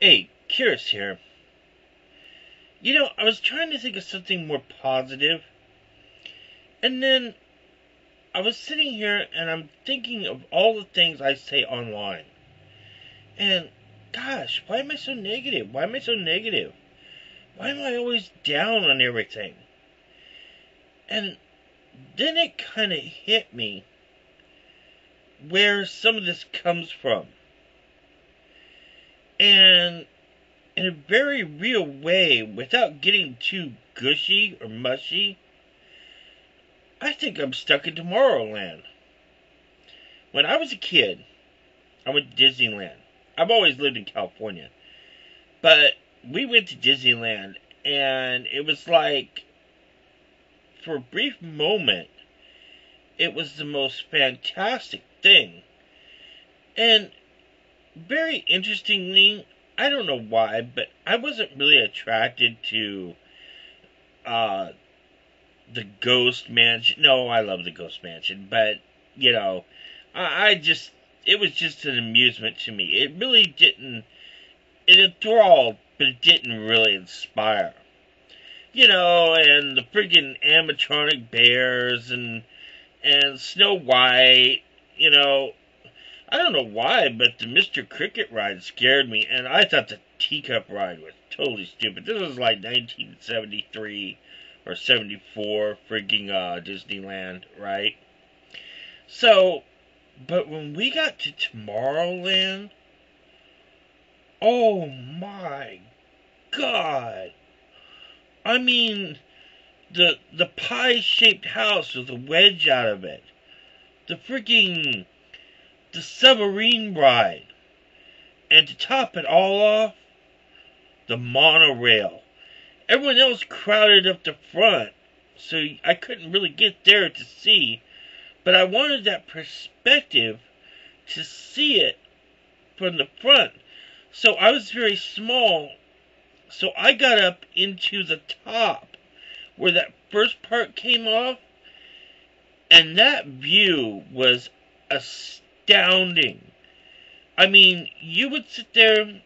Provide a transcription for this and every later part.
Hey, Curious here. I was trying to think of something more positive, and then I was sitting here and I'm thinking of all the things I say online. And gosh, why am I so negative? Why am I so negative? Why am I always down on everything? And then it kind of hit me where some of this comes from. And in a very real way, without getting too gushy or mushy, I think I'm stuck in Tomorrowland. When I was a kid, I went to Disneyland. I've always lived in California. But we went to Disneyland, and it was like, for a brief moment, it was the most fantastic thing. And very interestingly, I don't know why, but I wasn't really attracted to the Ghost Mansion. No, I love the Ghost Mansion, but, I just, it was just an amusement to me. It really didn't, it enthralled, but it didn't really inspire. And the friggin' animatronic bears and Snow White, I don't know why, but the Mr. Cricket ride scared me, and I thought the teacup ride was totally stupid. This was like 1973 or 74 frigging Disneyland, right? So, but when we got to Tomorrowland, oh my God. I mean, the pie-shaped house with a wedge out of it. The submarine ride. And to top it all off, the monorail. Everyone else crowded up the front, so I couldn't really get there to see, but I wanted that perspective to see it from the front. So I was very small, so I got up into the top where that first part came off, and that view was astounding. I mean, you would sit there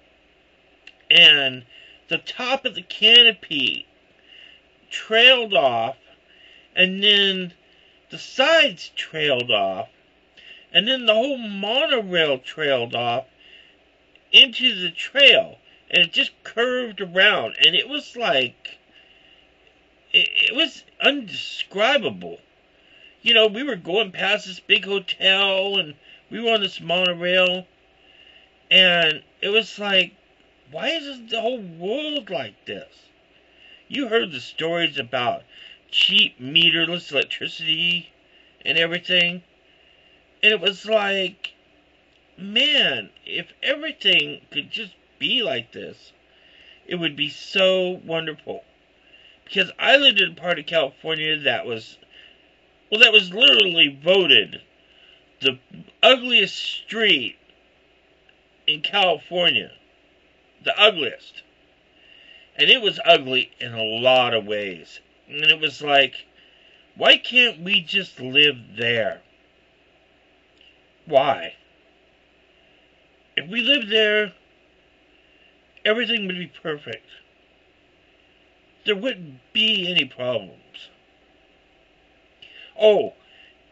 and the top of the canopy trailed off, and then the sides trailed off, and then the whole monorail trailed off into the trail, and it just curved around, and it was like, it was undescribable. We were going past this big hotel, and we were on this monorail, and it was like, why isn't the whole world like this? You heard the stories about cheap meterless electricity and everything, and it was like, man, if everything could just be like this, it would be so wonderful. Because I lived in a part of California that was literally voted the ugliest street in California. The ugliest. And it was ugly in a lot of ways. And it was like, why can't we just live there? Why? If we lived there, everything would be perfect. There wouldn't be any problems. Oh,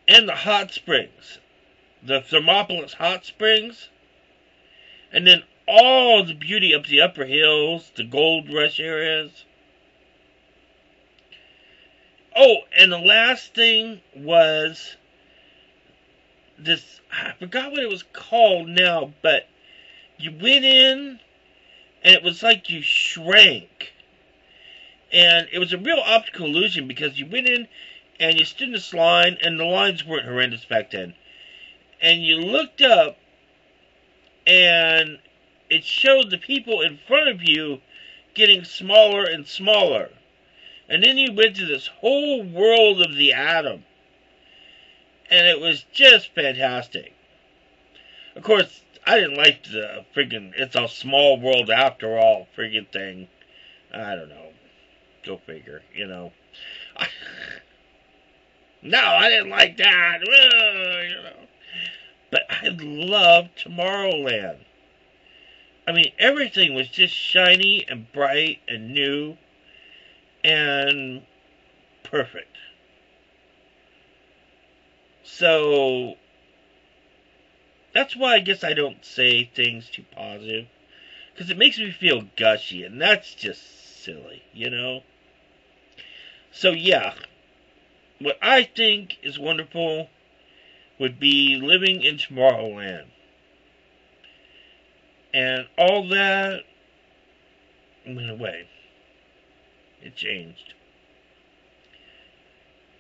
and the hot springs. The Thermopolis hot springs. And then all the beauty up the upper hills, the gold rush areas. Oh, and the last thing was this, I forgot what it was called now, but you went in and it was like you shrank. And it was a real optical illusion because you went in and you stood in this line, and the lines weren't horrendous back then. And you looked up and it showed the people in front of you getting smaller and smaller. And then you went to this whole world of the atom. And it was just fantastic. Of course, I didn't like the friggin' it's a small world after all friggin' thing. I don't know. Go figure, No, I didn't like that. But I love Tomorrowland. I mean, everything was just shiny and bright and new and perfect. So, that's why I guess I don't say things too positive. Because it makes me feel gushy, and that's just silly, you know? So, yeah. What I think is wonderful would be living in Tomorrowland. And all that went away. It changed.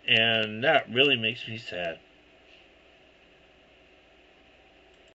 And that really makes me sad.